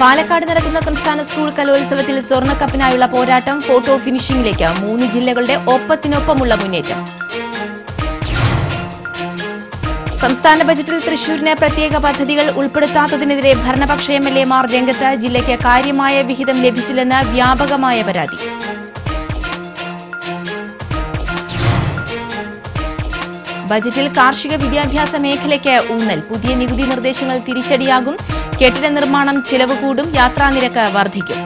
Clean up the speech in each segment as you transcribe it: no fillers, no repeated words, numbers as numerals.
പാലക്കാട് നടക്കുന്ന സംസ്ഥാന സ്കൂൾ കലോത്സവത്തിൽ സ്വർണ്ണക്കപ്പിനായുള്ള പോരാട്ടം ഫോട്ടോ ഫിനിഷിംഗിലേക്ക് 3 ജില്ലകളുടെ ഒപ്പത്തിനൊപ്പമുള്ള മുന്നേറ്റം. സംസ്ഥാന ബജറ്റിൽ തൃശൂരിന് പ്രത്യേക പദ്ധതികൾ ഉൾപ്പെടുത്താത്തതിനെതിരെ ഭരണപക്ഷ എംഎൽഎമാർ രംഗത്ത്. ജില്ലയ്ക്ക് കാര്യമായ വിഹിതം ലഭിച്ചില്ലെന്ന് വ്യാപകമായ പരാതി. ബജറ്റിൽ കാർഷിക വിദ്യാഭ്യാസ മേഖലയ്ക്ക് ഊന്നൽ. പുതിയ നികുതി നിർദ്ദേശങ്ങൾ തിരിച്ചടിയാകും. കെട്ടിട നിർമ്മാണം ചിലവ് കൂടും. യാത്രാനിരക്ക് വർദ്ധിക്കും.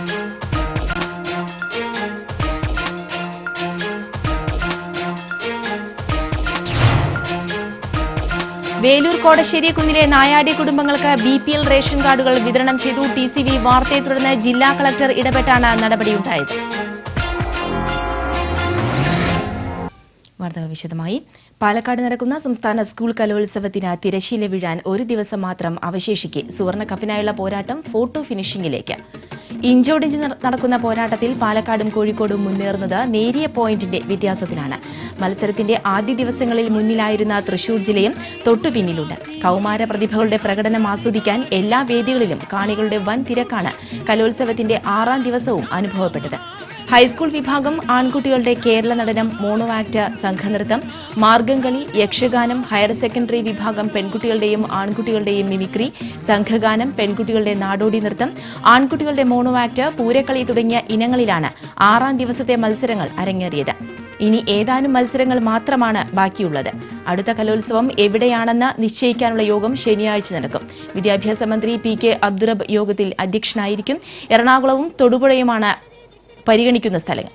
വേലൂർ കോടശ്ശേരി കുന്നിലെ നായാടി കുടുംബങ്ങൾക്ക് ബിപിഎൽ റേഷൻ കാർഡുകൾ വിതരണം ചെയ്തു. ടിസിവി വാർത്തയെ തുടർന്ന് ജില്ലാ കളക്ടർ ഇടപെട്ടാണ് നടപടിയുണ്ടായത്. വാർത്തകൾ വിശദമായി. പാലക്കാട് നടക്കുന്ന സംസ്ഥാന സ്കൂൾ കലോത്സവത്തിന് തിരശ്ശീല വീഴാൻ ഒരു ദിവസം മാത്രം അവശേഷിക്കെ സുവർണ്ണക്കപ്പിനായുള്ള പോരാട്ടം ഫോട്ടോ ഫിനിഷിംഗിലേക്ക്. ഇഞ്ചോടിഞ്ച് നടക്കുന്ന പോരാട്ടത്തിൽ പാലക്കാടും കോഴിക്കോടും മുന്നേറുന്നത് നേരിയ പോയിന്റിന്റെ വ്യത്യാസത്തിലാണ്. മത്സരത്തിന്റെ ആദ്യ ദിവസങ്ങളിൽ മുന്നിലായിരുന്ന തൃശൂർ ജില്ലയും തൊട്ടുപിന്നിലുണ്ട്. കൌമാര പ്രതിഭകളുടെ പ്രകടനം ആസ്വദിക്കാൻ എല്ലാ വേദികളിലും കാണികളുടെ വൻ തിരക്കാണ് കലോത്സവത്തിന്റെ 6ാം ദിവസവും അനുഭവപ്പെട്ടത്. ഹൈസ്കൂൾ വിഭാഗം ആൺകുട്ടികളുടെ കേരള നടനം, മോണോ ആക്ട്, സംഘനൃത്തം, മാർഗംകളി, യക്ഷഗാനം, ഹയർ സെക്കൻഡറി വിഭാഗം പെൺകുട്ടികളുടെയും ആൺകുട്ടികളുടെയും മിമിക്രി, സംഘഗാനം, പെൺകുട്ടികളുടെ നാടോടി നൃത്തം, ആൺകുട്ടികളുടെ മോണോ ആക്ട്, പൂരക്കളി തുടങ്ങിയ ഇനങ്ങളിലാണ് 6ാം ദിവസത്തെ മത്സരങ്ങൾ അരങ്ങേറിയത്. ഇനി ഏതാനും മത്സരങ്ങൾ മാത്രമാണ് ബാക്കിയുള്ളത്. അടുത്ത കലോത്സവം എവിടെയാണെന്ന് നിശ്ചയിക്കാനുള്ള യോഗം ശനിയാഴ്ച നടക്കും. വിദ്യാഭ്യാസ മന്ത്രി PK അബ്ദുറബ് യോഗത്തിൽ അധ്യക്ഷനായിരിക്കും. എറണാകുളവും തൊടുപുഴയുമാണ് പരിഗണിക്കുന്ന സ്ഥലങ്ങൾ.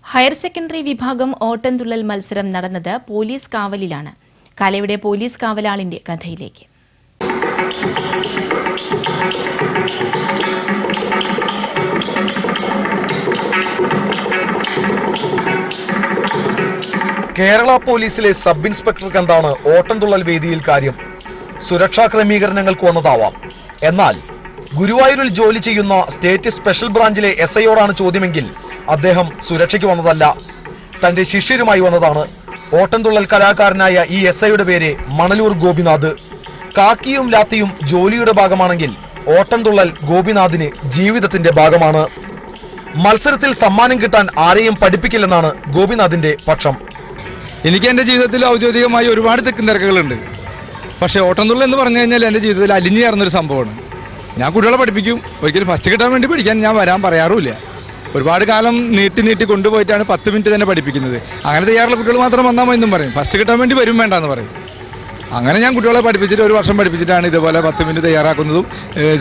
ഹയർ സെക്കൻഡറി വിഭാഗം ഓട്ടംതുള്ളൽ മത്സരം നടന്നത് പോലീസ് കാവലിലാണ്. കലയുടെ പോലീസ് കാവലാളിന്റെ കഥയിലേക്ക്. കേരള പോലീസിലെ സബ് ഇൻസ്പെക്ടർക്ക് എന്താണ് ഓട്ടംതുള്ളൽ വേദിയിൽ കാര്യം? സുരക്ഷാ ക്രമീകരണങ്ങൾക്ക് വന്നതാവാം. എന്നാൽ ഗുരുവായൂരിൽ ജോലി ചെയ്യുന്ന സ്റ്റേറ്റ് സ്പെഷ്യൽ ബ്രാഞ്ചിലെ SIയോടാണ് ചോദ്യമെങ്കിൽ അദ്ദേഹം സുരക്ഷയ്ക്ക് വന്നതല്ല, തന്റെ ശിഷ്യരുമായി വന്നതാണ്. ഓട്ടംതുള്ളൽ കലാകാരനായ ഈ SIയുടെ പേര് മണലൂർ ഗോപിനാഥ്. കാക്കിയും ലാത്തിയും ജോലിയുടെ ഭാഗമാണെങ്കിൽ ഓട്ടംതുള്ളൽ ഗോപിനാഥിന് ജീവിതത്തിന്റെ ഭാഗമാണ്. മത്സരത്തിൽ സമ്മാനം കിട്ടാൻ ആരെയും പഠിപ്പിക്കില്ലെന്നാണ് ഗോപിനാഥിന്റെ പക്ഷം. എനിക്ക് എന്റെ ജീവിതത്തിൽ ഔദ്യോഗികമായി ഒരുപാട് തെക്കും തിരക്കുകളുണ്ട്. പക്ഷേ ഓട്ടംതുള്ളൽ എന്ന് പറഞ്ഞു കഴിഞ്ഞാൽ എന്റെ ജീവിതത്തിൽ അലിഞ്ഞു ചേർന്നൊരു സംഭവമാണ്. ഞാൻ കുട്ടികളെ പഠിപ്പിക്കും. ഒരിക്കലും ഫസ്റ്റ് കിട്ടാൻ വേണ്ടി പഠിക്കാൻ ഞാൻ വരാൻ പറയാറുമില്ല. ഒരുപാട് കാലം നീട്ടി കൊണ്ടുപോയിട്ടാണ് 10 മിനിറ്റ് തന്നെ പഠിപ്പിക്കുന്നത്. അങ്ങനെ തയ്യാറുള്ള കുട്ടികൾ മാത്രം വന്നാൽ മതി എന്നും പറയും. ഫസ്റ്റ് കിട്ടാൻ വേണ്ടി വരും വേണ്ടെന്ന് പറയും. അങ്ങനെ ഞാൻ കുട്ടികളെ പഠിപ്പിച്ചിട്ട് 1 വർഷം പഠിപ്പിച്ചിട്ടാണ് ഇതുപോലെ 10 മിനിറ്റ് തയ്യാറാക്കുന്നതും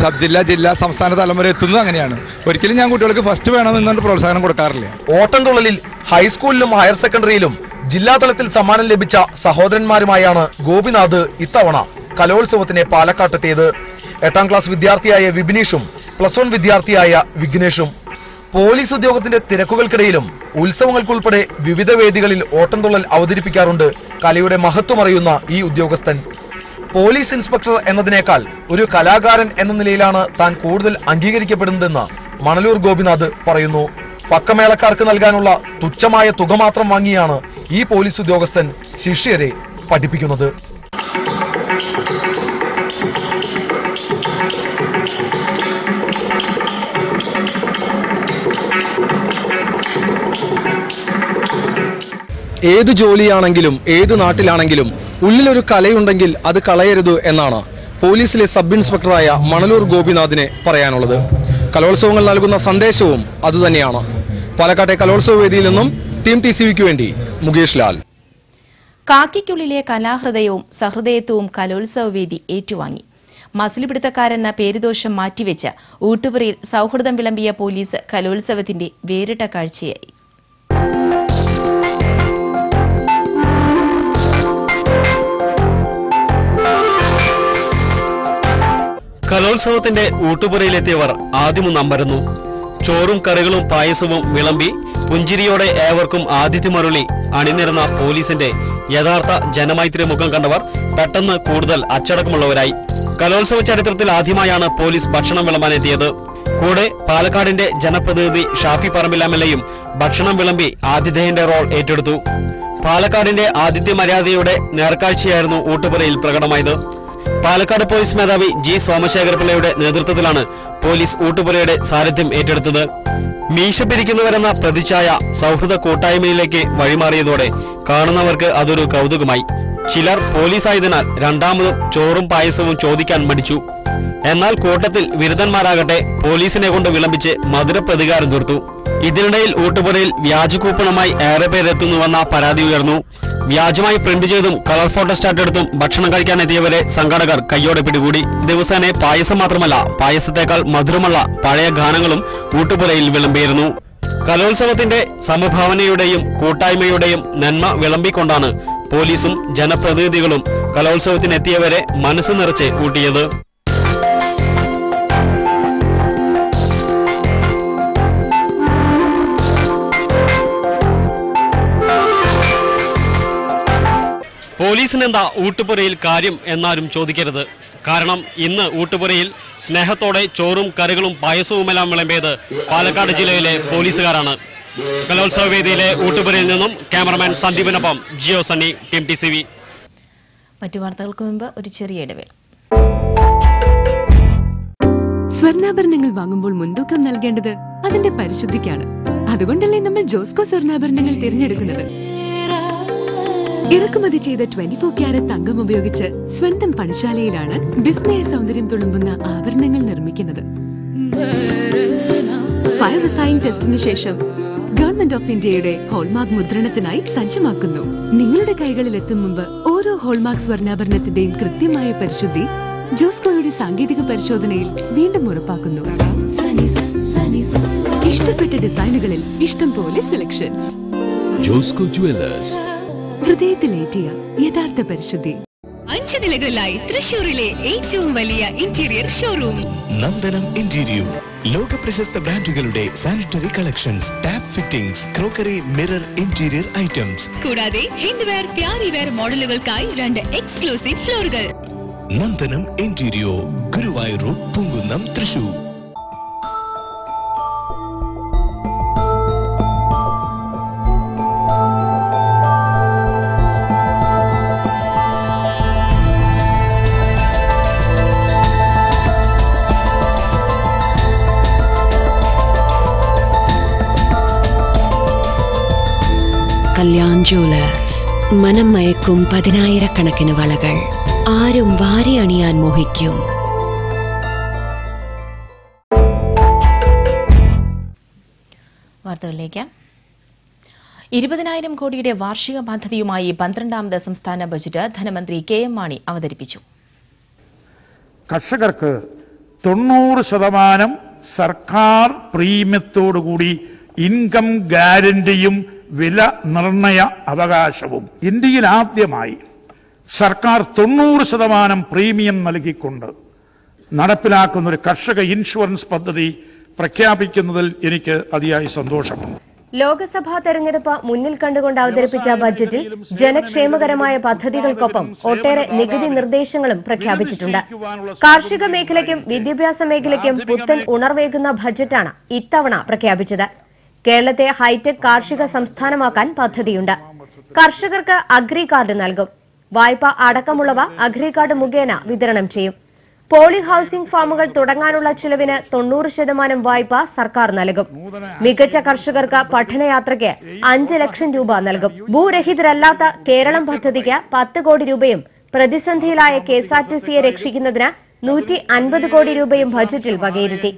സബ് ജില്ല സംസ്ഥാന തലം വരെ എത്തുന്നതും അങ്ങനെയാണ്. ഒരിക്കലും ഞാൻ കുട്ടികൾക്ക് ഫസ്റ്റ് വേണമെന്നുകൊണ്ട് പ്രോത്സാഹനം കൊടുക്കാറില്ല. ഓട്ടംതുള്ളലിൽ ഹൈസ്കൂളിലും ഹയർ സെക്കൻഡറിയിലും ജില്ലാതലത്തിൽ സമ്മാനം ലഭിച്ച സഹോദരന്മാരുമായാണ് ഗോപിനാഥ് ഇത്തവണ കലോത്സവത്തിന് പാലക്കാട്ടെത്തിയത്. 8ാം ക്ലാസ് വിദ്യാർത്ഥിയായ വിബിനീഷും +1 വിദ്യാർത്ഥിയായ വിഘ്നേഷും. പോലീസ് ഉദ്യോഗത്തിന്റെ തിരക്കുകൾക്കിടയിലും ഉത്സവങ്ങൾക്കുൾപ്പെടെ വിവിധ വേദികളിൽ ഓട്ടംതുള്ളൽ അവതരിപ്പിക്കാറുണ്ട് കലയുടെ മഹത്വമറിയുന്ന ഈ ഉദ്യോഗസ്ഥൻ. പോലീസ് ഇൻസ്പെക്ടർ എന്നതിനേക്കാൾ ഒരു കലാകാരൻ എന്ന നിലയിലാണ് താൻ കൂടുതൽ അംഗീകരിക്കപ്പെടുന്നതെന്ന് മണലൂർ ഗോപിനാഥ് പറയുന്നു. പക്കമേളക്കാർക്ക് നൽകാനുള്ള തുച്ഛമായ തുക മാത്രം വാങ്ങിയാണ് ഈ പോലീസ് ഉദ്യോഗസ്ഥൻ ശിഷ്യരെ പഠിപ്പിക്കുന്നത്. ഏതു ജോലിയാണെങ്കിലും ഏതു നാട്ടിലാണെങ്കിലും ഉള്ളിലൊരു കലയുണ്ടെങ്കിൽ അത് കളയരുത് എന്നാണ് പോലീസിലെ സബ് ഇൻസ്പെക്ടറായ മണലൂർ ഗോപിനാഥിനെ പറയാനുള്ളത്. കലോത്സവങ്ങൾ നൽകുന്ന സന്ദേശവും അതുതന്നെയാണ്. പാലക്കാട്ടെ കലോത്സവ വേദിയിൽ നിന്നും ടീം TCVക്ക് വേണ്ടി മുകേഷ് ലാൽ. കാക്കിക്കുള്ളിലെ കലാഹൃദയവും സഹൃദയത്വവും കലോത്സവ വേദി ഏറ്റുവാങ്ങി. മസിലിപിടുത്തക്കാരെന്ന പേരുദോഷം മാറ്റിവെച്ച് ഊട്ടുപുറയിൽ സൌഹൃദം വിളമ്പിയ പോലീസ് കലോത്സവത്തിന്റെ വേറിട്ട കാഴ്ചയായി. കലോത്സവത്തിന്റെ ഊട്ടുപുരയിലെത്തിയവർ ആദ്യമൊന്ന് അമ്പരന്നു. ചോറും കറികളും പായസവും വിളമ്പി പുഞ്ചിരിയോടെ ഏവർക്കും ആതിഥ്യമരുളി അണിനിരന്ന പോലീസിന്റെ യഥാർത്ഥ ജനമൈത്രി മുഖം കണ്ടവർ പെട്ടെന്ന് കൂടുതൽ അച്ചടക്കമുള്ളവരായി. കലോത്സവ ചരിത്രത്തിൽ ആദ്യമായാണ് പോലീസ് ഭക്ഷണം വിളമ്പാനെത്തിയത്. കൂടെ പാലക്കാടിന്റെ ജനപ്രതിനിധി ഷാഫി പറമ്പിൽ MLAയും ഭക്ഷണം വിളമ്പി ആതിഥേയന്റെ റോൾ ഏറ്റെടുത്തു. പാലക്കാടിന്റെ ആതിഥ്യ മര്യാദയുടെ നേർക്കാഴ്ചയായിരുന്നു ഊട്ടുപുരയിൽ പ്രകടമായത്. പാലക്കാട് പോലീസ് മേധാവി ജി സോമശേഖരപിള്ളയുടെ നേതൃത്വത്തിലാണ് പോലീസ് ഊട്ടുപുരയുടെ സാരഥ്യം ഏറ്റെടുത്തത്. മീശ പിരിക്കുന്നവരെന്ന പ്രതിച്ഛായ സൗഹൃദ കൂട്ടായ്മയിലേക്ക് വഴിമാറിയതോടെ കാണുന്നവർക്ക് അതൊരു കൗതുകമായി. ചിലർ പോലീസായതിനാൽ രണ്ടാമതും ചോറും പായസവും ചോദിക്കാൻ മടിച്ചു. എന്നാൽ കൂട്ടത്തിൽ വിരുദ്ധന്മാരാകട്ടെ പോലീസിനെ കൊണ്ട് വിളമ്പിച്ച് മധുരപ്രതികാരം തീർത്തു. ഇതിനിടയിൽ ഊട്ടുപുരയിൽ വ്യാജ കൂപ്പണുമായി ഏറെ പേരെത്തുന്നുവെന്ന പരാതി ഉയർന്നു. വ്യാജമായി പ്രിന്റ് ചെയ്തും കളർ ഫോട്ടോസ്റ്റാറ്റ് എടുത്തും ഭക്ഷണം കഴിക്കാനെത്തിയവരെ സംഘാടകർ കയ്യോടെ പിടികൂടി. ദിവസേന പായസം മാത്രമല്ല, പായസത്തേക്കാൾ മധുരമുള്ള പഴയ ഗാനങ്ങളും ഊട്ടുപുരയിൽ വിളമ്പിയിരുന്നു. കലോത്സവത്തിന്റെ സമഭാവനയുടെയും കൂട്ടായ്മയുടെയും നന്മ വിളമ്പിക്കൊണ്ടാണ് പോലീസും ജനപ്രതിനിധികളും കലോത്സവത്തിനെത്തിയവരെ മനസ്സ് നിറച്ച് ഊട്ടിയത്. പോലീസിനെന്താ ഊട്ടുപുരയിൽ കാര്യം എന്നാരും ചോദിക്കരുത്. കാരണം ഇന്ന് ഊട്ടുപുരയിൽ സ്നേഹത്തോടെ ചോറും കറികളും പായസവുമെല്ലാം വിളമ്പിയത് പാലക്കാട് ജില്ലയിലെ പോലീസുകാരാണ്. കലോത്സവ വേദിയിലെ ഊട്ടുപുരയിൽ നിന്നും ക്യാമറമാൻ സന്ദീപിനൊപ്പം ജിയോ സണ്ണി, ടീം TCV. മറ്റു വാർത്തകൾക്ക് മുമ്പ് ഒരു ചെറിയ ഇടവേള. സ്വർണ്ണാഭരണങ്ങൾ വാങ്ങുമ്പോൾ മുൻതൂക്കം നൽകേണ്ടത് അതിന്റെ പരിശുദ്ധിക്കാണ്. അതുകൊണ്ടല്ലേ നമ്മൾ ജോസ്കോ സ്വർണ്ണാഭരണങ്ങൾ തിരഞ്ഞെടുക്കുന്നത്. ഇറക്കുമതി ചെയ്ത 24 ക്യാരറ്റ് തങ്കം ഉപയോഗിച്ച് സ്വന്തം പണിശാലയിലാണ് വിസ്മയ സൗന്ദര്യം തുളുമ്പുന്ന ആഭരണങ്ങൾ നിർമ്മിക്കുന്നത്. ഫയർ റിസൈൻ ടെസ്റ്റിന് ശേഷം ഗവൺമെന്റ് ഓഫ് ഇന്ത്യയുടെ ഹോൾമാർക്ക് മുദ്രണത്തിനായി സജ്ജമാക്കുന്നു. നിങ്ങളുടെ കൈകളിൽ എത്തും മുമ്പ് ഓരോ ഹോൾമാർക്ക് സ്വർണ്ണാഭരണത്തിന്റെയും കൃത്യമായ പരിശുദ്ധി ജോസ്കോയുടെ സാങ്കേതിക പരിശോധനയിൽ വീണ്ടും ഉറപ്പാക്കുന്നു. ഇഷ്ടപ്പെട്ട ഡിസൈനുകളിൽ ഇഷ്ടം പോലെ സെലക്ഷൻ. ജോസ്കോ ജുവലേഴ്സ്, ഹൃദയത്തിലേറ്റിയ യഥാർത്ഥ പരിശുദ്ധി. 5 നിലകളിലായി തൃശൂരിലെ ഏറ്റവും വലിയ ഇന്റീരിയർ ഷോറൂം നന്ദനം ഇന്റീരിയർ. ലോക പ്രശസ്ത ബ്രാൻഡുകളുടെ sanitary collections, tap fittings, crockery, mirror, interior items. കൂടാതെ ഹിൻഡ്വെയർ, പ്യാരിവെയർ മോഡലുകൾക്കായി 2 exclusive floors. Nandanam interior, Guruvayur road, Poonkunnam, Thrissur. Kalyan jewellers. മനം മയക്കും 10,000-കണക്കിന് വളകൾ, ആരും വാരി അണിയാൻ മോഹിക്കും. വാർത്തകളിലേക്ക്. 20,000 കോടിയുടെ വാർഷിക പദ്ധതിയുമായി 12ാമത് സംസ്ഥാന ബജറ്റ് ധനമന്ത്രി KM മാണി അവതരിപ്പിച്ചു. കർഷകർക്ക് 90% സർക്കാർ പ്രീമിയത്തോടുകൂടി ഇൻകം ഗ്യാരണ്ടിയും വില നിർണയ അവകാശവും. ഇന്ത്യയിൽ ആദ്യമായി സർക്കാർ 90% പ്രീമിയം നൽകിക്കൊണ്ട് നടപ്പിലാക്കുന്ന ഒരു കർഷക ഇൻഷുറൻസ് പദ്ധതി പ്രഖ്യാപിക്കുന്നതിൽ എനിക്ക് അതിയായ സന്തോഷമുണ്ട്. ലോക്സഭാ തെരഞ്ഞെടുപ്പ് മുന്നിൽ കണ്ടുകൊണ്ട് അവതരിപ്പിച്ച ബജറ്റിൽ ജനക്ഷേമകരമായ പദ്ധതികൾക്കൊപ്പം ഒട്ടേറെ നികുതി നിർദ്ദേശങ്ങളും പ്രഖ്യാപിച്ചിട്ടുണ്ട്. കാർഷിക മേഖലയ്ക്കും വിദ്യാഭ്യാസ മേഖലയ്ക്കും പുത്തൻ ഉണർവേകുന്ന ബജറ്റാണ് ഇത്തവണ പ്രഖ്യാപിച്ചത്. കേരളത്തെ ഹൈടെക് കാർഷിക സംസ്ഥാനമാക്കാൻ പദ്ധതിയുണ്ട്. കർഷകർക്ക് അഗ്രി കാർഡ് നൽകും. വായ്പ അടക്കമുള്ളവ അഗ്രി കാർഡ് മുഖേന വിതരണം ചെയ്യും. പോളി ഹൌസിംഗ് ഫാമുകൾ തുടങ്ങാനുള്ള ചിലവിന് 90% വായ്പ സർക്കാർ നൽകും. മികച്ച കർഷകർക്ക് പഠനയാത്രയ്ക്ക് 5 ലക്ഷം രൂപ നൽകും. ഭൂരഹിതരല്ലാത്ത കേരളം പദ്ധതിക്ക് 10 കോടി രൂപയും പ്രതിസന്ധിയിലായ KSRTCയെ രക്ഷിക്കുന്നതിന് 150 കോടി രൂപയും ബജറ്റിൽ വകയിരുത്തി.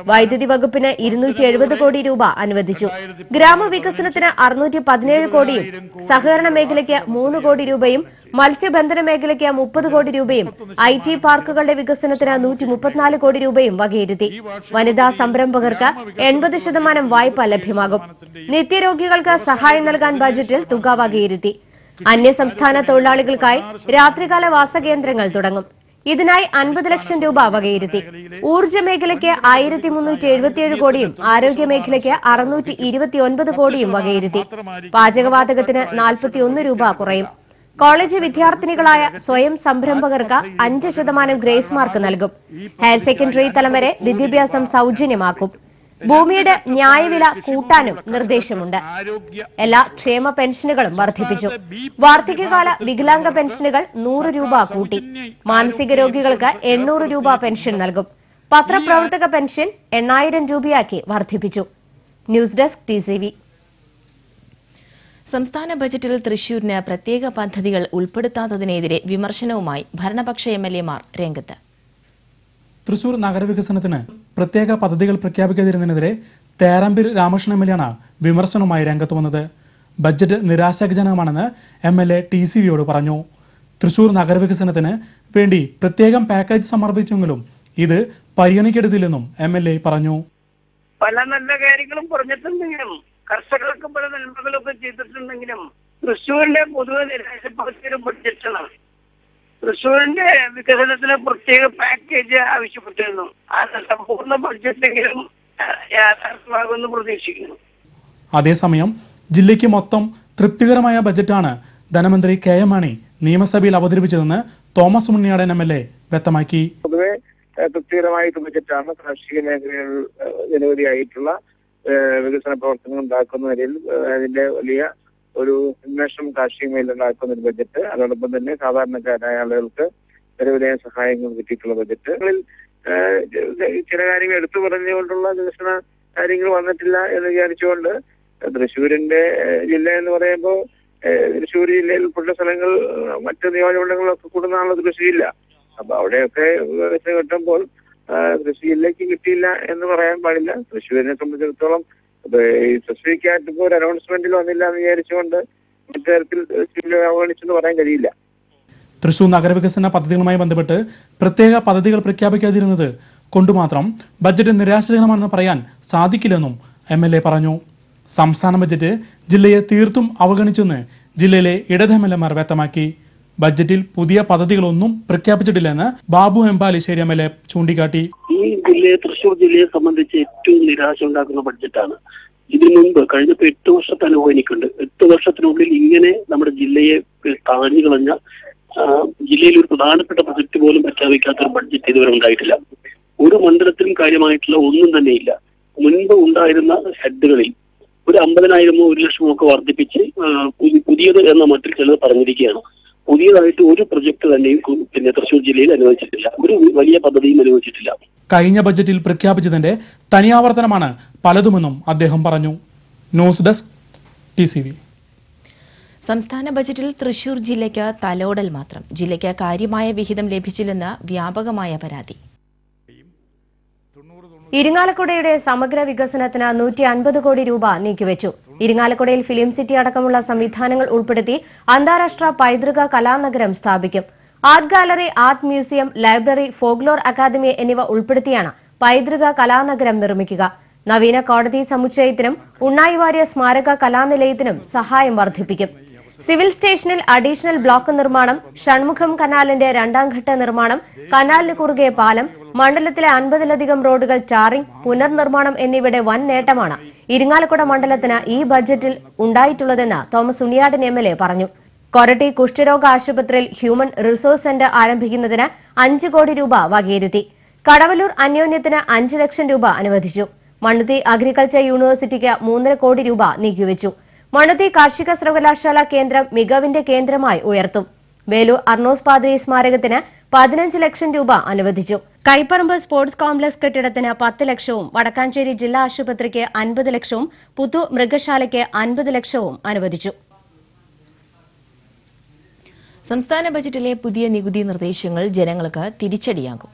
വൈദ്യുതി വകുപ്പിന് 270 കോടി രൂപ അനുവദിച്ചു. ഗ്രാമവികസനത്തിന് 617 കോടിയും സഹകരണ മേഖലയ്ക്ക് 3 കോടി രൂപയും മത്സ്യബന്ധന മേഖലയ്ക്ക് 30 കോടി രൂപയും IT പാർക്കുകളുടെ വികസനത്തിന് 134 കോടി രൂപയും വകയിരുത്തി. വനിതാ സംരംഭകർക്ക് 80% വായ്പ ലഭ്യമാകും. നിത്യരോഗികൾക്ക് സഹായം നൽകാൻ ബജറ്റിൽ തുക വകയിരുത്തി. അന്യസംസ്ഥാന തൊഴിലാളികൾക്കായി രാത്രികാല വാസകേന്ദ്രങ്ങൾ തുടങ്ങും. ഇതിനായി 50 ലക്ഷം രൂപ വകയിരുത്തി. ഊർജ്ജ മേഖലയ്ക്ക് 1377 കോടിയും ആരോഗ്യ മേഖലയ്ക്ക് 629 കോടിയും വകയിരുത്തി. പാചകവാതകത്തിന് 41 രൂപ കുറയും. കോളേജ് വിദ്യാർത്ഥിനികളായ സ്വയം സംരംഭകർക്ക് 5% ഗ്രേസ് മാർക്ക് നൽകും. ഹയർ സെക്കൻഡറി തലം വരെ വിദ്യാഭ്യാസം സൌജന്യമാക്കും. ഭൂമിയുടെ ന്യായവില കൂട്ടാനും നിർദ്ദേശമുണ്ട്. എല്ലാ ക്ഷേമ പെൻഷനുകളും വർദ്ധിപ്പിച്ചു. വാർദ്ധക്യകാല വികലാംഗ പെൻഷനുകൾ 100 രൂപ കൂട്ടി. മാനസിക രോഗികൾക്ക് 800 രൂപ പെൻഷൻ നൽകും. പത്രപ്രവർത്തക പെൻഷൻ 8000 രൂപയാക്കി വർദ്ധിപ്പിച്ചു. News desk TCV. സംസ്ഥാന ബജറ്റിൽ തൃശൂരിന് പ്രത്യേക പദ്ധതികൾ ഉൾപ്പെടുത്താത്തതിനെതിരെ വിമർശനവുമായി ഭരണപക്ഷ MLA-മാർ രംഗത്ത്. തൃശൂർ നഗരവികസനത്തിന് പ്രത്യേക പദ്ധതികൾ പ്രഖ്യാപിക്കാതിരുന്നതിനെതിരെ തേരാമ്പിൽ രാമകൃഷ്ണൻ MLA-യാണ് വിമർശനവുമായി രംഗത്ത് വന്നത്. ബജറ്റ് നിരാശാജനകമാണെന്ന് MLA TCVയോട് പറഞ്ഞു. തൃശൂർ നഗരവികസനത്തിന് വേണ്ടി പ്രത്യേകം പാക്കേജ് സമർപ്പിച്ചെങ്കിലും ഇത് പരിഗണിക്കരുതില്ലെന്നും MLA പറഞ്ഞു. പല നല്ല കാര്യങ്ങളും പറഞ്ഞിട്ടുണ്ടെങ്കിലും കർഷകർക്ക് പല നന്മകളൊക്കെ ചെയ്തിട്ടുണ്ടെങ്കിലും തൃശ്ശൂരിന്റെ പൊതുവെ നിരാശപ്പെടുത്തിയൊരു ബഡ്ജറ്റാണ്. തൃശ്ശൂരിന്റെ വികസനത്തിന് പ്രത്യേക പാക്കേജ് ആവശ്യപ്പെട്ടിരുന്നു. ആ സമ്പൂർണ്ണ ബഡ്ജറ്റെങ്കിലും യാഥാർത്ഥ്യമാകുമെന്ന് പ്രതീക്ഷിക്കുന്നു. അതേസമയം ജില്ലയ്ക്ക് മൊത്തം തൃപ്തികരമായ ബജറ്റാണ് ധനമന്ത്രി KM മാണി നിയമസഭയിൽ അവതരിപ്പിച്ചതെന്ന് തോമസ് ഉണ്ണിയാടൻ MLA വ്യക്തമാക്കി. പൊതുവെ തൃപ്തികരമായിട്ട് ബജറ്റാണ്. കാർഷിക മേഖലയിൽ നിരവധിയായിട്ടുള്ള വികസന പ്രവർത്തനങ്ങൾ ഉണ്ടാക്കുന്ന നിലയിൽ അതിന്റെ വലിയ ഒരു ഉന്മേഷം കാർഷിക മേഖല ഉണ്ടാക്കുന്ന ഒരു ബജറ്റ്. അതോടൊപ്പം തന്നെ സാധാരണക്കാരായ ആളുകൾക്ക് നിരവധിയായ സഹായങ്ങൾ കിട്ടിയിട്ടുള്ള ബജറ്റുകളിൽ ചില കാര്യങ്ങൾ എടുത്തു പറഞ്ഞുകൊണ്ടുള്ള വികസന കാര്യങ്ങൾ വന്നിട്ടില്ല എന്ന് വിചാരിച്ചുകൊണ്ട് തൃശ്ശൂരിന്റെ ജില്ല എന്ന് പറയുമ്പോൾ തൃശ്ശൂർ ജില്ലയിൽ ഉൾപ്പെട്ട സ്ഥലങ്ങൾ മറ്റ് നിയോജകമണ്ഡലങ്ങളൊക്കെ കൂടുന്നതാണല്ലോ തൃശ്ശൂർ ജില്ല. അപ്പൊ അവിടെയൊക്കെ വെച്ച് കിട്ടുമ്പോൾ തൃശ്ശൂർ ജില്ലയ്ക്ക് കിട്ടിയില്ല എന്ന് പറയാൻ പാടില്ല. തൃശ്ശൂരിനെ സംബന്ധിച്ചിടത്തോളം ഈ സ്പെസിഫിക്കായിട്ട് ഇപ്പോൾ ഒരു അനൗൺസ്മെന്റിൽ വന്നില്ല എന്ന് വിചാരിച്ചുകൊണ്ട് മറ്റു തരത്തിൽ അവഗണിച്ചെന്ന് പറയാൻ കഴിയില്ല. തൃശൂർ നഗരവികസന പദ്ധതികളുമായി ബന്ധപ്പെട്ട് പ്രത്യേക പദ്ധതികൾ പ്രഖ്യാപിക്കാതിരുന്നത് കൊണ്ടുമാത്രം ബജറ്റ് നിരാശാജനകമാണെന്ന് പറയാൻ സാധിക്കില്ലെന്നും MLA പറഞ്ഞു. സംസ്ഥാന ബജറ്റ് ജില്ലയെ തീർത്തും അവഗണിച്ചെന്ന് ജില്ലയിലെ ഇടത് MLA-മാർ വ്യക്തമാക്കി. ബജറ്റിൽ പുതിയ പദ്ധതികളൊന്നും പ്രഖ്യാപിച്ചിട്ടില്ലെന്ന് ബാബു എംപാലിശ്ശേരി MLA ചൂണ്ടിക്കാട്ടി. ഈ ജില്ലയെ തൃശ്ശൂർ ജില്ലയെ സംബന്ധിച്ച് ഏറ്റവും നിരാശ ഉണ്ടാക്കുന്ന ബഡ്ജറ്റാണ്. ഇതിനു മുൻപ് കഴിഞ്ഞപ്പോൾ 8 വർഷത്തെ അനുഭവം എനിക്കുണ്ട്. 8 വർഷത്തിനുള്ളിൽ ഇങ്ങനെ നമ്മുടെ ജില്ലയെ താഴ്ന്നു കളഞ്ഞ ജില്ലയിൽ ഒരു പ്രധാനപ്പെട്ട പ്രൊജക്ട് പോലും പ്രഖ്യാപിക്കാത്ത ഒരു ബഡ്ജറ്റ് ഇതുവരെ ഉണ്ടായിട്ടില്ല. ഒരു മണ്ഡലത്തിലും കാര്യമായിട്ടുള്ള ഒന്നും തന്നെയില്ല. മുൻപ് ഉണ്ടായിരുന്ന ഹെഡുകളിൽ ഒരു 50,000-ഓ 1,00,000-ഓ ഒക്കെ വർദ്ധിപ്പിച്ച് പുതിയത് എന്ന മട്ടിൽ ചിലത് പറഞ്ഞിരിക്കുകയാണ്. പുതിയതായിട്ട് ഒരു പ്രൊജക്ട് തന്നെയും തൃശ്ശൂർ ജില്ലയിൽ അനുവദിച്ചിട്ടില്ല. ഒരു വലിയ പദ്ധതിയും അനുവദിച്ചിട്ടില്ല. കഴിഞ്ഞ ബജറ്റിൽ പ്രഖ്യാപിച്ചതിന്റെ തനിയാവർത്തനമാണ് പലതുമെന്നും അദ്ദേഹം പറഞ്ഞു. News desk TCV. സംസ്ഥാന ബജറ്റിൽ തൃശൂർ ജില്ലയ്ക്ക് തലോടൽ മാത്രം. ജില്ലയ്ക്ക് കാര്യമായ വിഹിതം ലഭിച്ചില്ലെന്ന് വ്യാപകമായ പരാതി. ഇരിങ്ങാലക്കുടയുടെ സമഗ്ര വികസനത്തിന് 150 കോടി രൂപ നീക്കിവെച്ചു. ഇരിങ്ങാലക്കുടയിൽ ഫിലിം സിറ്റി അടക്കമുള്ള സംവിധാനങ്ങൾ ഉൾപ്പെടുത്തി അന്താരാഷ്ട്ര പൈതൃക കലാനഗരം സ്ഥാപിക്കും. Art gallery, art museum, library, folklore academy എന്നിവ ഉൾപ്പെടുത്തിയാണ് പൈതൃക കലാനഗരം നിർമ്മിക്കുക. നവീന കോടതി സമുച്ചയത്തിനും ഉണ്ണായി വാര്യർ സ്മാരക കലാനിലയത്തിനും സഹായം വർദ്ധിപ്പിക്കും. സിവിൽ സ്റ്റേഷനിൽ അഡീഷണൽ ബ്ലോക്ക് നിർമ്മാണം, ഷൺമുഖം കനാലിന്റെ 2ാം ഘട്ട നിർമ്മാണം, കനാലിന് കുറുകെ പാലം, മണ്ഡലത്തിലെ 50-ലധികം റോഡുകൾ ടാറിംഗ്, പുനർനിർമ്മാണം എന്നിവയുടെ വൻ നേട്ടമാണ് ഇരിങ്ങാലക്കുട മണ്ഡലത്തിന് ഈ ബജറ്റിൽ ഉണ്ടായിട്ടുള്ളതെന്ന് തോമസ് ഉണ്ണിയാടൻ MLA പറഞ്ഞു. കൊരട്ടി കുഷ്ഠരോഗ ആശുപത്രിയിൽ ഹ്യൂമൻ റിസോഴ്സ് സെന്റർ ആരംഭിക്കുന്നതിന് 5 കോടി രൂപ വകയിരുത്തി. കടവല്ലൂർ അന്യോന്യത്തിന് 5 ലക്ഷം രൂപ അനുവദിച്ചു. മണ്ണുത്തി അഗ്രികൾച്ചർ യൂണിവേഴ്സിറ്റിക്ക് 3.5 കോടി രൂപ നീക്കിവെച്ചു. മണ്ണുത്തി കാർഷിക സർവകലാശാല കേന്ദ്രം മികവിന്റെ കേന്ദ്രമായി ഉയർത്തും. വേലൂർ അർണോസ് പാദ്രി സ്മാരകത്തിന് 15 ലക്ഷം രൂപ അനുവദിച്ചു. കൈപ്പറമ്പ് സ്പോർട്സ് കോംപ്ലക്സ് കെട്ടിടത്തിന് 10 ലക്ഷവും വടക്കാഞ്ചേരി ജില്ലാ ആശുപത്രിക്ക് 50 ലക്ഷവും പുത്തൂർ മൃഗശാലയ്ക്ക് 50 ലക്ഷവും അനുവദിച്ചു. സംസ്ഥാന ബജറ്റിലെ പുതിയ നികുതി നിർദ്ദേശങ്ങൾ ജനങ്ങൾക്ക് തിരിച്ചടിയാകും.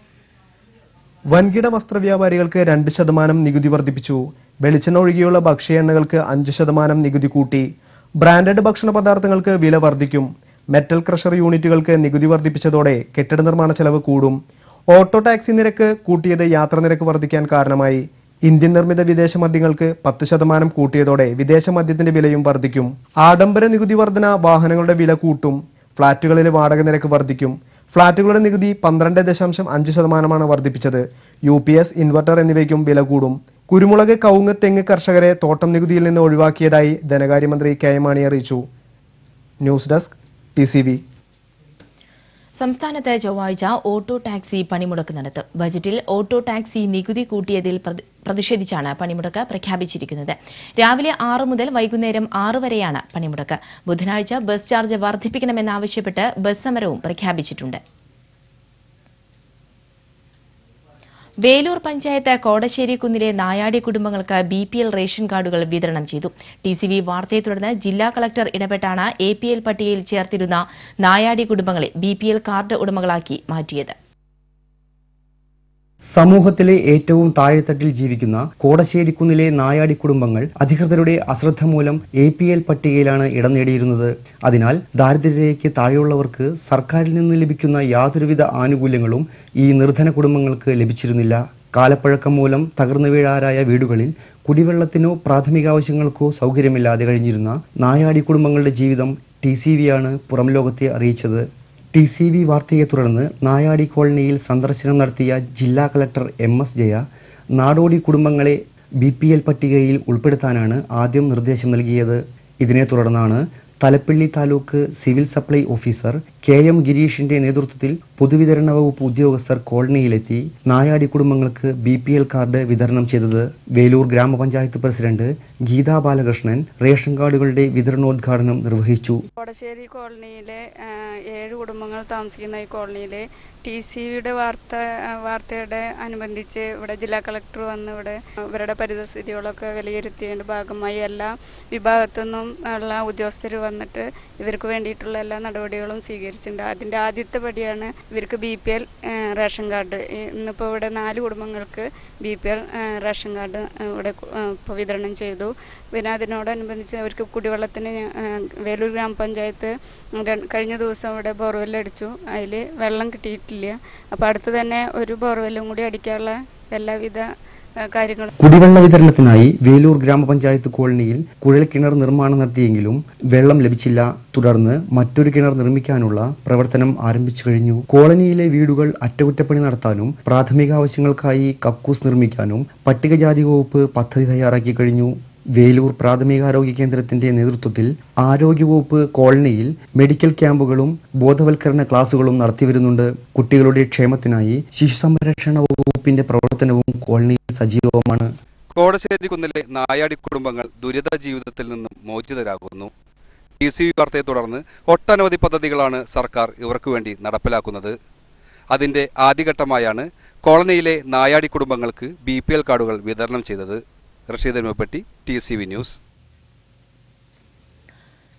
വൻകിട വസ്ത്രവ്യാപാരികൾക്ക് 2% നികുതി വർദ്ധിപ്പിച്ചു. വെളിച്ചെണ്ണ ഒഴികെയുള്ള ഭക്ഷ്യ എണ്ണകൾക്ക് 5% നികുതി കൂട്ടി. ബ്രാൻഡഡ് ഭക്ഷണ പദാർത്ഥങ്ങൾക്ക് വില വർദ്ധിക്കും. മെറ്റൽ ക്രഷർ യൂണിറ്റുകൾക്ക് നികുതി വർദ്ധിപ്പിച്ചതോടെ കെട്ടിട നിർമ്മാണ ചെലവ് കൂടും. ഓട്ടോ ടാക്സി നിരക്ക് കൂട്ടിയത് യാത്രാ നിരക്ക് വർദ്ധിക്കാൻ കാരണമായി. ഇന്ത്യൻ നിർമ്മിത വിദേശ മദ്യങ്ങൾക്ക് 10% കൂട്ടിയതോടെ വിദേശ മദ്യത്തിന്റെ വിലയും വർദ്ധിക്കും. ആഡംബര നികുതി വർധന വാഹനങ്ങളുടെ വില കൂട്ടും. ഫ്ളാറ്റുകളിലെ വാടക നിരക്ക് വർദ്ധിക്കും. ഫ്ളാറ്റുകളുടെ നികുതി 12.5% വർദ്ധിപ്പിച്ചത്. UPS, ഇൻവെർട്ടർ എന്നിവയ്ക്കും വില കൂടും. കുരുമുളക്, കവുങ്ങ്, തെങ്ങ് കർഷകരെ തോട്ടം നികുതിയിൽ നിന്ന് ഒഴിവാക്കിയതായി ധനകാര്യമന്ത്രി KM മാണി അറിയിച്ചു. News desk TCV. സംസ്ഥാനത്ത് ചൊവ്വാഴ്ച ഓട്ടോ ടാക്സി പണിമുടക്ക് നടത്തും. ബജറ്റിൽ ഓട്ടോ ടാക്സി നികുതി കൂട്ടിയതിൽ പ്രതിഷേധിച്ചാണ് പണിമുടക്ക് പ്രഖ്യാപിച്ചിരിക്കുന്നത്. രാവിലെ 6 മുതൽ വൈകുന്നേരം 6 വരെയാണ് പണിമുടക്ക്. ബുധനാഴ്ച ബസ് ചാർജ് വർദ്ധിപ്പിക്കണമെന്നാവശ്യപ്പെട്ട് ബസ് സമരവും പ്രഖ്യാപിച്ചിട്ടുണ്ട്. വേലൂർ പഞ്ചായത്ത് കോടശ്ശേരി കുന്നിലെ നായാടി കുടുംബങ്ങൾക്ക് BPL റേഷൻ കാർഡുകൾ വിതരണം ചെയ്തു. TCV വാർത്തയെ തുടർന്ന് ജില്ലാ കളക്ടർ ഇടപെട്ടാണ് APL പട്ടികയിൽ ചേർത്തിരുന്ന നായാടി കുടുംബങ്ങളെ BPL കാർഡ് ഉടമകളാക്കി മാറ്റിയത്. സമൂഹത്തിലെ ഏറ്റവും താഴെത്തട്ടിൽ ജീവിക്കുന്ന കോടശ്ശേരിക്കുന്നിലെ നായാടി കുടുംബങ്ങൾ അധികൃതരുടെ അശ്രദ്ധ മൂലം APL പട്ടികയിലാണ് ഇടം നേടിയിരുന്നത്. അതിനാൽ ദാരിദ്ര്യരേഖയ്ക്ക് താഴെയുള്ളവർക്ക് സർക്കാരിൽ നിന്ന് ലഭിക്കുന്ന യാതൊരുവിധ ആനുകൂല്യങ്ങളും ഈ നിർധന കുടുംബങ്ങൾക്ക് ലഭിച്ചിരുന്നില്ല. കാലപ്പഴക്കം മൂലം തകർന്നു വീഴാറായ വീടുകളിൽ കുടിവെള്ളത്തിനോ പ്രാഥമികാവശ്യങ്ങൾക്കോ സൗകര്യമില്ലാതെ കഴിഞ്ഞിരുന്ന നായാടി കുടുംബങ്ങളുടെ ജീവിതം TCVയാണ് പുറം ലോകത്തെ അറിയിച്ചത്. TCV വാർത്തയെ തുടർന്ന് നായാടി കോളനിയിൽ സന്ദർശനം നടത്തിയ ജില്ലാ കളക്ടർ MS ജയ നാടോടി കുടുംബങ്ങളെ BPL പട്ടികയിൽ ഉൾപ്പെടുത്താനാണ് ആദ്യം നിർദ്ദേശം നൽകിയത്. ഇതിനെ തുടർന്നാണ് Thalappilly taluk civil supply officer KM ഗിരീഷിന്റെ നേതൃത്വത്തിൽ പൊതുവിതരണ വകുപ്പ് ഉദ്യോഗസ്ഥർ കോളനിയിലെത്തി നായാടി കുടുംബങ്ങൾക്ക് BPL കാർഡ് വിതരണം ചെയ്തത്. വേലൂർ ഗ്രാമപഞ്ചായത്ത് പ്രസിഡന്റ് ഗീതാ ബാലകൃഷ്ണൻ റേഷൻ കാർഡുകളുടെ വിതരണോദ്ഘാടനം നിർവഹിച്ചു. കോടശ്ശേരി കോളനിയിലെ 7 കുടുംബങ്ങൾ താമസിക്കുന്ന ഈ കോളനിയിലെ TCVയുടെ വാർത്തയുടെ അനുബന്ധിച്ച് ഇവിടെ ജില്ലാ കളക്ടർ വന്ന് ഇവിടെ ഇവരുടെ പരിസ്ഥിതികളൊക്കെ വിലയിരുത്തിയതിന്റെ ഭാഗമായി എല്ലാ വിഭാഗത്തുനിന്നും ഉള്ള ഉദ്യോഗസ്ഥർ വന്നിട്ട് ഇവർക്ക് വേണ്ടിയിട്ടുള്ള എല്ലാ നടപടികളും സ്വീകരിച്ചിട്ടുണ്ട്. അതിന്റെ ആദ്യത്തെ പടിയാണ് ഇവർക്ക് BPL റേഷൻ കാർഡ്. ഇന്നിപ്പോൾ ഇവിടെ 4 കുടുംബങ്ങൾക്ക് BPL റേഷൻ കാർഡ് ഇവിടെ ഇപ്പോൾ വിതരണം ചെയ്തു. പിന്നെ അതിനോടനുബന്ധിച്ച് അവർക്ക് കുടിവെള്ളത്തിന് വേലൂർ ഗ്രാമപഞ്ചായത്ത് കഴിഞ്ഞ ദിവസം ഇവിടെ ബോർവെൽ അടിച്ചു. അതിൽ വെള്ളം കിട്ടിയിട്ടില്ല. അപ്പോൾ അടുത്ത് തന്നെ ഒരു ബോർവെല്ലും കൂടി അടിക്കാനുള്ള എല്ലാവിധ കുടിവെള്ള വിതരണത്തിനായി വേലൂർ ഗ്രാമപഞ്ചായത്ത് കോളനിയിൽ കുഴൽ കിണർ നിർമ്മാണം നടത്തിയെങ്കിലും വെള്ളം ലഭിച്ചില്ല. തുടർന്ന് മറ്റൊരു കിണർ നിർമ്മിക്കാനുള്ള പ്രവർത്തനം ആരംഭിച്ചു കഴിഞ്ഞു. കോളനിയിലെ വീടുകൾ അറ്റകുറ്റപ്പണി നടത്താനും പ്രാഥമികാവശ്യങ്ങൾക്കായി കക്കൂസ് നിർമ്മിക്കാനും പട്ടികജാതി വകുപ്പ് പദ്ധതി തയ്യാറാക്കി കഴിഞ്ഞു. വേലൂർ പ്രാഥമികാരോഗ്യ കേന്ദ്രത്തിന്റെ നേതൃത്വത്തിൽ ആരോഗ്യവകുപ്പ് കോളനിയിൽ മെഡിക്കൽ ക്യാമ്പുകളും ബോധവൽക്കരണ ക്ലാസുകളും നടത്തിവരുന്നുണ്ട്. കുട്ടികളുടെ ക്ഷേമത്തിനായി ശിശുസംരക്ഷണ വകുപ്പിന്റെ പ്രവർത്തനവും കോളനിയിൽ സജീവമാണ്. കോടശ്ശേരി കുന്നിലെ നായാടി കുടുംബങ്ങൾ ദുരിത ജീവിതത്തിൽ നിന്നും മോചിതരാകുന്നു. TCV വാർത്തയെ തുടർന്ന് ഒട്ടനവധി പദ്ധതികളാണ് സർക്കാർ ഇവർക്ക് വേണ്ടി നടപ്പിലാക്കുന്നത്. അതിന്റെ ആദ്യഘട്ടമായാണ് കോളനിയിലെ നായാടി കുടുംബങ്ങൾക്ക് BPL കാർഡുകൾ വിതരണം ചെയ്തത്. Rasheed Erumapetty, TCV news.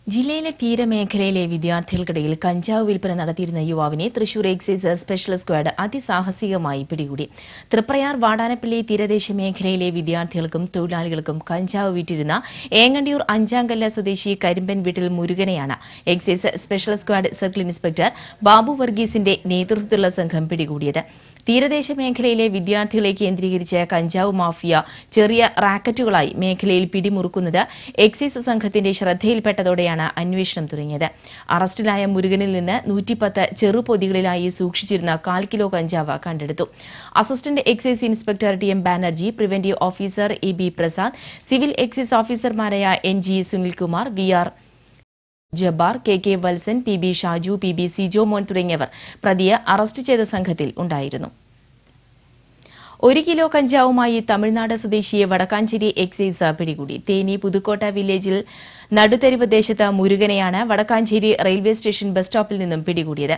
ജില്ലയിലെ തീരമേഖലയിലെ വിദ്യാർത്ഥികൾക്കിടയിൽ കഞ്ചാവ് വിൽപ്പന നടത്തിയിരുന്ന യുവാവിനെ തൃശൂർ എക്സൈസ് സ്പെഷ്യൽ സ്ക്വാഡ് അതിസാഹസികമായി പിടികൂടി. തൃപ്രയാർ വാടാനപ്പള്ളി തീരദേശ മേഖലയിലെ വിദ്യാർത്ഥികൾക്കും തൊഴിലാളികൾക്കും കഞ്ചാവ് വിറ്റിരുന്ന ഏങ്ങണ്ടിയൂർ അഞ്ചാങ്കല്ല സ്വദേശി കരിമ്പൻ വീട്ടിൽ മുരുകനെയാണ് excise special squad circle inspector Babu വർഗീസിന്റെ നേതൃത്വത്തിലുള്ള സംഘം പിടികൂടിയത്. തീരദേശ മേഖലയിലെ വിദ്യാർത്ഥികളെ കേന്ദ്രീകരിച്ച് കഞ്ചാവ് മാഫിയ ചെറിയ റാക്കറ്റുകളായി മേഖലയിൽ പിടിമുറുക്കുന്നത് എക്സൈസ് സംഘത്തിന്റെ ശ്രദ്ധയിൽപ്പെട്ടതോടെയാണ് അന്വേഷണം തുടങ്ങിയത്. അറസ്റ്റിലായ മുരുകനിൽ നിന്ന് 110 ചെറുപൊതികളിലായി സൂക്ഷിച്ചിരുന്ന 1/4 കിലോ കഞ്ചാവ് കണ്ടെടുത്തു. Assistant excise inspector TM Banerjee, preventive officer EB Prasad, civil excise ഓഫീസർമാരായ NG Sunilkumar, VR Jabbar, KK Valsan, PB Shaju, PB Sijo Mon തുടങ്ങിയവർ പ്രതിയെ അറസ്റ്റ് ചെയ്ത സംഘത്തിൽ ഉണ്ടായിരുന്നു. 1 കിലോ കഞ്ചാവുമായി തമിഴ്നാട് സ്വദേശിയെ വടക്കാഞ്ചേരി എക്സൈസ് പിടികൂടി. തേനി പുതുക്കോട്ട വില്ലേജിൽ നടുതെരുവ് ദേശത്ത് മുരുകനെയാണ് വടക്കാഞ്ചേരി റെയിൽവേ സ്റ്റേഷൻ ബസ് സ്റ്റോപ്പിൽ നിന്നും പിടികൂടിയത്.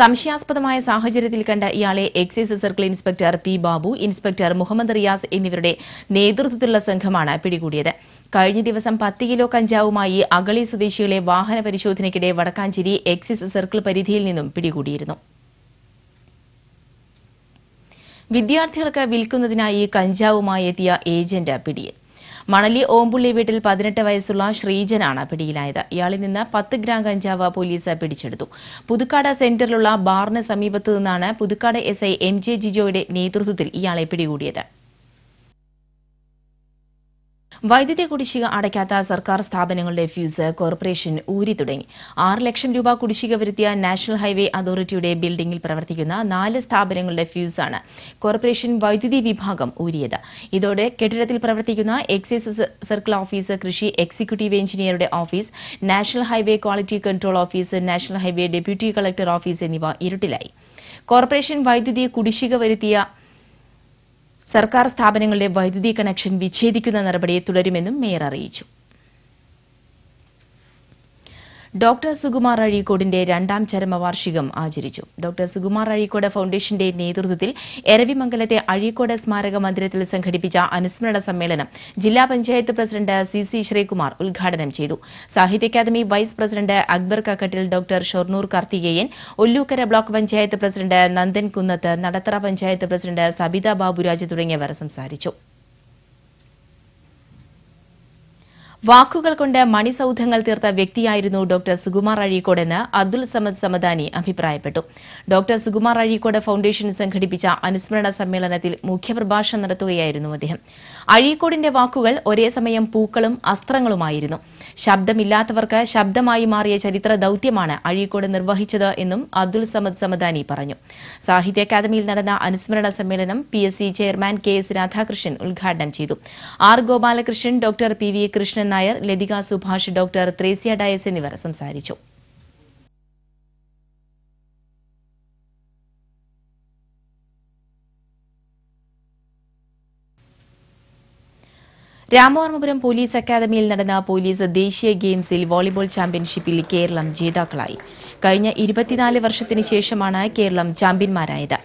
സംശയാസ്പദമായ സാഹചര്യത്തിൽ കണ്ട ഇയാളെ excise circle inspector P Babu, inspector Muhammad Riyas എന്നിവരുടെ നേതൃത്വത്തിലുള്ള സംഘമാണ് പിടികൂടിയത്. കഴിഞ്ഞ ദിവസം 10 കിലോ കഞ്ചാവുമായി അഗളി സ്വദേശികളെ വാഹന പരിശോധനയ്ക്കിടെ വടക്കാഞ്ചേരി എക്സൈസ് സർക്കിൾ പരിധിയിൽ നിന്നും പിടികൂടിയിരുന്നു. വിദ്യാർത്ഥികൾക്ക് വിൽക്കുന്നതിനായി കഞ്ചാവുമായി എത്തിയ ഏജന്റ് പിടിയിൽ. മണലി ഓമ്പുള്ളി വീട്ടിൽ 18 വയസ്സുള്ള ശ്രീജനാണ് പിടിയിലായത്. ഇയാളിൽ നിന്ന് 10 ഗ്രാം കഞ്ചാവ് പോലീസ് പിടിച്ചെടുത്തു. പുതുക്കാട് സെന്ററിലുള്ള ബാറിന് സമീപത്തു നിന്നാണ് പുതുക്കാട് SI MJ ജിജോയുടെ നേതൃത്വത്തിൽ ഇയാളെ പിടികൂടിയത്. വൈദ്യുതി കുടിശ്ശിക അടയ്ക്കാത്ത സർക്കാർ സ്ഥാപനങ്ങളുടെ ഫ്യൂസ് കോർപ്പറേഷൻ ഊരി തുടങ്ങി. 6 ലക്ഷം രൂപ കുടിശ്ശിക വരുത്തിയ നാഷണൽ ഹൈവേ അതോറിറ്റിയുടെ ബിൽഡിംഗിൽ പ്രവർത്തിക്കുന്ന 4 സ്ഥാപനങ്ങളുടെ ഫ്യൂസാണ് കോർപ്പറേഷൻ വൈദ്യുതി വിഭാഗം ഊരിയത്. ഇതോടെ കെട്ടിടത്തിൽ പ്രവർത്തിക്കുന്ന എക്സൈസ് സർക്കിൾ ഓഫീസ്, കൃഷി എക്സിക്യൂട്ടീവ് എഞ്ചിനീയറുടെ office, national highway quality control office, national highway deputy collector office എന്നിവ ഇരുട്ടിലായി. കോർപ്പറേഷൻ വൈദ്യുതി കുടിശ്ശിക വരുത്തിയ സർക്കാർ സ്ഥാപനങ്ങളുടെ വൈദ്യുതി കണക്ഷൻ വിച്ഛേദിക്കുന്ന നടപടി തുടരുമെന്നും മേയർ അറിയിച്ചു. ഡോക്ടർ സുകുമാർ അഴീക്കോടിന്റെ 2ാം ചരമവാർഷികം ആചരിച്ചു. ഡോക്ടർ സുകുമാർ അഴീക്കോട് ഫൌണ്ടേഷന്റെ നേതൃത്വത്തിൽ എരവിമംഗലത്തെ അഴീക്കോട് സ്മാരക മന്ദിരത്തിൽ സംഘടിപ്പിച്ച അനുസ്മരണ സമ്മേളനം ജില്ലാ പഞ്ചായത്ത് പ്രസിഡന്റ് CC ശ്രീകുമാർ ഉദ്ഘാടനം ചെയ്തു. Sahitya Akademi vice president Akbar Kakkattil, doctor Shoranur Karthikeyan, Ollukkara block panchayat president Nandan Kunnath, Nadathara panchayat president Sabitha Baburaj തുടങ്ങിയവർ സംസാരിച്ചു. വാക്കുകൾ കൊണ്ട് മണിസൌധങ്ങൾ തീർത്ത വ്യക്തിയായിരുന്നു ഡോക്ടർ സുകുമാർ അഴീക്കോടെന്ന് അബ്ദുൾ സമദ് സമദാനി അഭിപ്രായപ്പെട്ടു. ഡോക്ടർ സുകുമാർ അഴീക്കോട് ഫൌണ്ടേഷൻ സംഘടിപ്പിച്ച അനുസ്മരണ സമ്മേളനത്തിൽ മുഖ്യപ്രഭാഷണം നടത്തുകയായിരുന്നു അദ്ദേഹം. അഴീക്കോടിന്റെ വാക്കുകൾ ഒരേ സമയം പൂക്കളും അസ്ത്രങ്ങളുമായിരുന്നു. ശബ്ദമില്ലാത്തവർക്ക് ശബ്ദമായി മാറിയ ചരിത്ര ദൌത്യമാണ് അഴീക്കോട് നിർവഹിച്ചത് എന്നും അബ്ദുൾ സമദ് സമദാനി പറഞ്ഞു. സാഹിത്യ അക്കാദമിയിൽ നടന്ന അനുസ്മരണ സമ്മേളനം PSC ചെയർമാൻ KS രാധാകൃഷ്ണൻ ഉദ്ഘാടനം ചെയ്തു. R Gopalakrishnan, doctor PV Krishnan Nair, Lathika Subhash, doctor Thresia Dias എന്നിവർ സംസാരിച്ചു. രാമവർമ്മപുരം പോലീസ് അക്കാദമിയിൽ നടന്ന പോലീസ് ദേശീയ ഗെയിംസിൽ വോളിബോൾ ചാമ്പ്യൻഷിപ്പിൽ കേരളം ജേതാക്കളായി. കഴിഞ്ഞ 24 വർഷത്തിന് ശേഷമാണ് കേരളം ചാമ്പ്യന്മാരായത്.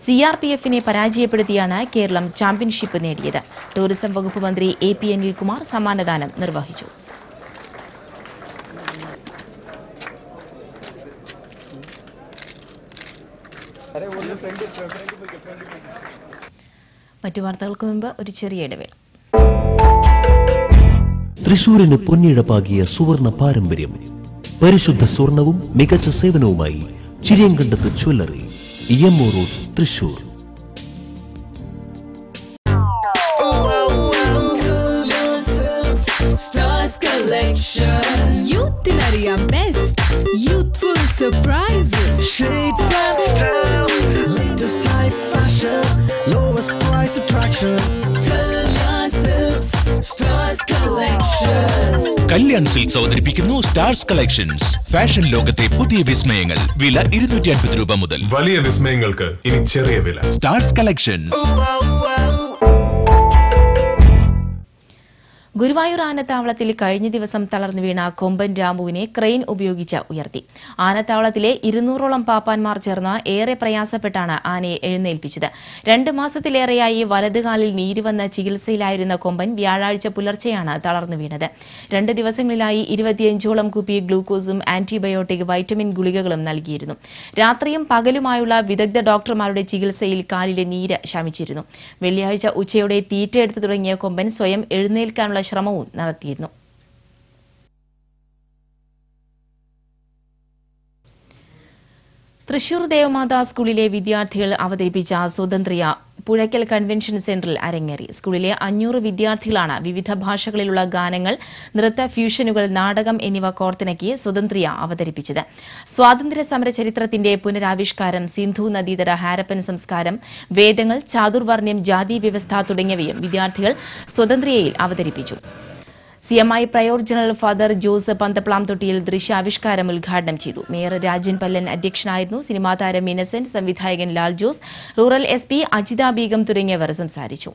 CRPF-നെ പരാജയപ്പെടുത്തിയാണ് കേരളം ചാമ്പ്യൻഷിപ്പ് നേടിയത്. ടൂറിസം വകുപ്പ് മന്ത്രി AP അനിൽകുമാർ സമ്മാനദാനം നിർവഹിച്ചു. മറ്റു വാർത്തകൾക്ക് മുമ്പ് ഒരു ചെറിയ ഇടവേള. തൃശൂരിന് പൊന്നിഴപ്പാകിയ സുവർണ പാരമ്പര്യം, പരിശുദ്ധ സ്വർണവും മികച്ച സേവനവുമായി Chiriyankandath jewellery, EMO road, Thrissur. യൂത്തിനറിയാം best youthful surprises, shapes and style, latest type fashion, lowest price attraction, Kalyan silks stars collection. Kalyan silks അവതരിപ്പിക്കുന്നു സ്റ്റാർസ് കളക്ഷൻസ്. ഫാഷൻ ലോകത്തെ പുതിയ വിസ്മയങ്ങൾ. വില 250 രൂപ മുതൽ. വലിയ വിസ്മയങ്ങൾക്ക് ഇനി ചെറിയ വില. Stars collections. ഗുരുവായൂർ ആനത്താവളത്തിൽ കഴിഞ്ഞ ദിവസം തളർന്നു വീണ കൊമ്പൻ രാമുവിനെ ക്രെയിൻ ഉപയോഗിച്ച് ഉയർത്തി. ആനത്താവളത്തിലെ 200ഓളം പാപ്പാന്മാർ ചേർന്ന് ഏറെ പ്രയാസപ്പെട്ടാണ് ആനയെ എഴുന്നേൽപ്പിച്ചത്. 2 മാസത്തിലേറെയായി വലതുകാലിൽ നീരുവന്ന ചികിത്സയിലായിരുന്ന കൊമ്പൻ വ്യാഴാഴ്ച പുലർച്ചെയാണ് തളർന്നു വീണത്. 2 ദിവസങ്ങളിലായി 25ഓളം കുപ്പി ഗ്ലൂക്കോസും ആന്റിബയോട്ടിക് വൈറ്റമിൻ ഗുളികകളും നൽകിയിരുന്നു. രാത്രിയും പകലുമായുള്ള വിദഗ്ധ ഡോക്ടർമാരുടെ ചികിത്സയിൽ കാലിലെ നീര് ശമിച്ചിരുന്നു. വെള്ളിയാഴ്ച ഉച്ചയോടെ തീറ്റയെടുത്തു തുടങ്ങിയ കൊമ്പൻ സ്വയം എഴുന്നേൽക്കാനുള്ള ശ്രമവും നടത്തിയിരുന്നു. തൃശൂർ ദേവമാതാ സ്കൂളിലെ വിദ്യാർത്ഥികൾ അവതരിപ്പിച്ച സ്വതന്ത്രിയ പുഴയ്ക്കൽ കൺവെൻഷൻ സെന്ററിൽ അരങ്ങേറി. സ്കൂളിലെ 500 വിദ്യാർത്ഥികളാണ് വിവിധ ഭാഷകളിലുള്ള ഗാനങ്ങൾ, നൃത്ത ഫ്യൂഷനുകൾ, നാടകം എന്നിവ കോർത്തിണക്കി സ്വതന്ത്രിയ അവതരിപ്പിച്ചത്. സ്വാതന്ത്ര്യ സമര ചരിത്രത്തിന്റെ പുനരാവിഷ്കാരം, സിന്ധു നദീതട ഹാരപ്പൻ സംസ്കാരം, വേദങ്ങൾ, ചാതുർവർണ്ണ്യം, ജാതി വ്യവസ്ഥ തുടങ്ങിയവയും വിദ്യാർത്ഥികൾ സ്വതന്ത്രിയയിൽ അവതരിപ്പിച്ചു. CMI prior general father Jose Panthaplam Thottiyil ദൃശ്യാവിഷ്കാരം ഉദ്ഘാടനം ചെയ്തു. മേയർ രാജൻ പല്ലൻ അധ്യക്ഷനായിരുന്നു. സിനിമാ താരം ഇന്നസെന്റ്, സംവിധായകൻ ലാൽ ജോസ്, റൂറൽ SP അജിത ബീഗം തുടങ്ങിയവർ സംസാരിച്ചു.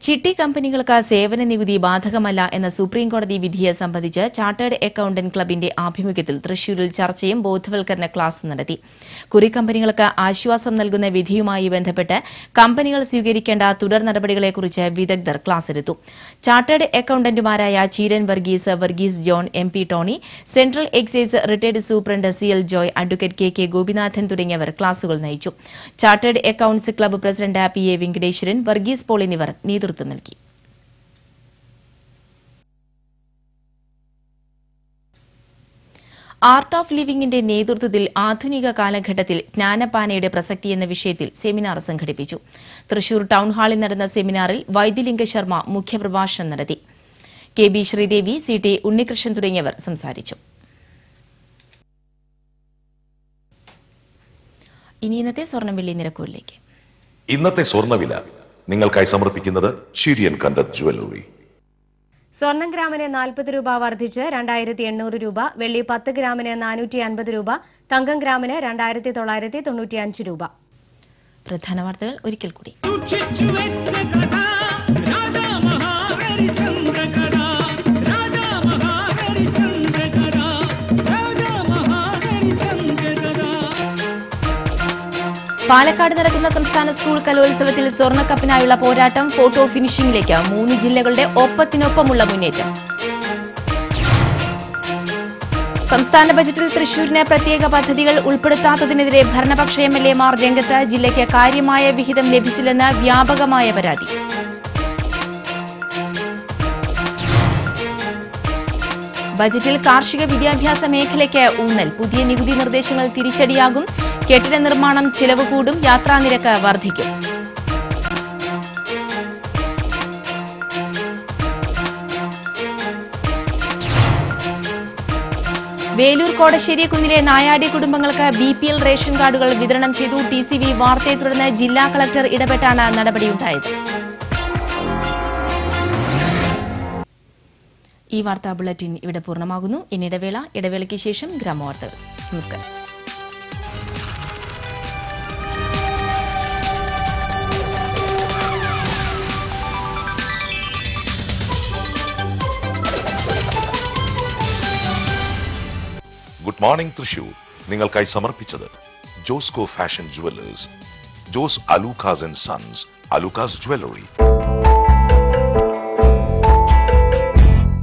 ചിട്ടി കമ്പനികൾക്ക് സേവന നികുതി ബാധകമല്ല എന്ന സുപ്രീംകോടതി വിധിയെ സംബന്ധിച്ച് ചാർട്ടേഡ് അക്കൌണ്ടന്റ് ക്ലബിന്റെ ആഭിമുഖ്യത്തിൽ തൃശൂരിൽ ചർച്ചയും ബോധവൽക്കരണ ക്ലാസും നടത്തി. കുറി കമ്പനികൾക്ക് ആശ്വാസം നൽകുന്ന വിധിയുമായി ബന്ധപ്പെട്ട് കമ്പനികൾ സ്വീകരിക്കേണ്ട തുടർ നടപടികളെക്കുറിച്ച് വിദഗ്ധർ ക്ലാസെടുത്തു. ചാർട്ടേഡ് അക്കൌണ്ടന്റുമാരായ Cheeran Varghese, Varghese John, MP Tony, central excise retired superintendent CL Joy, advocate KK Gopinathan തുടങ്ങിയവർ ക്ലാസുകൾ നയിച്ചു. Chartered accounts club president PA Venkateswaran, Varghese Paul എന്നിവർ നേതൃത്വം നൽകി. ആർട്ട് ഓഫ് ലിവിംഗിന്റെ നേതൃത്വത്തിൽ ആധുനിക കാലഘട്ടത്തിൽ ജ്ഞാനപാനയുടെ പ്രസക്തി എന്ന വിഷയത്തിൽ സെമിനാർ സംഘടിപ്പിച്ചു. തൃശൂർ ടൌൺ ഹാളിൽ നടന്ന സെമിനാറിൽ വൈദ്യലിംഗ ശർമ്മ മുഖ്യപ്രഭാഷണം നടത്തി. K B Sreedevi, C T Unnikrishnan തുടങ്ങിയവർ സംസാരിച്ചു. ഇനി ഇന്നത്തെ സ്വർണ്ണവില നിരക്കുകളിലേക്ക്. ഇന്നത്തെ സ്വർണ്ണവില നിങ്ങൾക്കായി സമർപ്പിക്കുന്നത് ചിരിയൻ കണ്ടത് ജ്വല്ലറി. സ്വർണം ഗ്രാമിന് 40 രൂപ വർദ്ധിച്ച് 2800 രൂപ, വെള്ളി 10 ഗ്രാമിന് 450 രൂപ, തങ്കം ഗ്രാമിന് 2995 രൂപ. പ്രധാന വാർത്തകൾ ഒരിക്കൽ കൂടി. പാലക്കാട് നടക്കുന്ന സംസ്ഥാന സ്കൂൾ കലോത്സവത്തിൽ സ്വർണ്ണക്കപ്പിനായുള്ള പോരാട്ടം ഫോട്ടോ ഫിനിഷിംഗിലേക്ക്. 3 ജില്ലകളുടെ ഒപ്പത്തിനൊപ്പമുള്ള മുന്നേറ്റം. സംസ്ഥാന ബജറ്റിൽ തൃശൂരിന് പ്രത്യേക പദ്ധതികൾ ഉൾപ്പെടുത്താത്തതിനെതിരെ ഭരണപക്ഷ എംഎൽഎമാർ രംഗത്ത്. ജില്ലയ്ക്ക് കാര്യമായ വിഹിതം ലഭിച്ചില്ലെന്ന് വ്യാപകമായ പരാതി. ബജറ്റിൽ കാർഷിക വിദ്യാഭ്യാസ മേഖലയ്ക്ക് ഊന്നൽ. പുതിയ നികുതി നിർദ്ദേശങ്ങൾ തിരിച്ചടിയാകും. കെട്ടിട നിർമ്മാണം ചിലവ് കൂടും. യാത്രാനിരക്ക് വർദ്ധിക്കും. വേലൂർ കോടശ്ശേരിക്കുന്നിലെ നായാടി കുടുംബങ്ങൾക്ക് BPL റേഷൻ കാർഡുകൾ വിതരണം ചെയ്തു. TCV വാർത്തയെ തുടർന്ന് ജില്ലാ കളക്ടർ ഇടപെട്ടാണ് നടപടിയുണ്ടായത്. ഈ വാർത്താ ബുള്ളറ്റിൻ ഇവിടെ പൂർണ്ണമാകുന്നു. ഇടവേളയ്ക്ക് ശേഷം ഗ്രാമവാർത്തകൾ. നമസ്കാരം. ഗുഡ് മോർണിംഗ് തൃശൂർ നിങ്ങൾക്കായി സമർപ്പിച്ചത് Josco fashion jewellers, Jose Alukkas and sons, Alukkas jewellery.